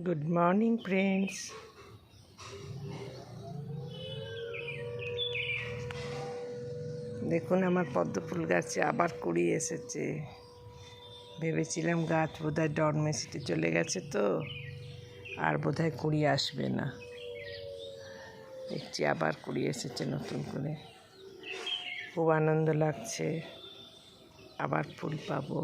Good morning friends. দেখুন আমার পদ্ম ফুল গাছে আবার কুড়ি এসেছে। ভেবেছিলাম গাছ বোধহয় ডরমেসিতে চলে গেছে, তো আর বোধহয় কুড়ি আসবে না। দেখছি আবার কুড়ি এসেছে নতুন করে, খুব আনন্দ লাগছে, আবার ফুল পাবো।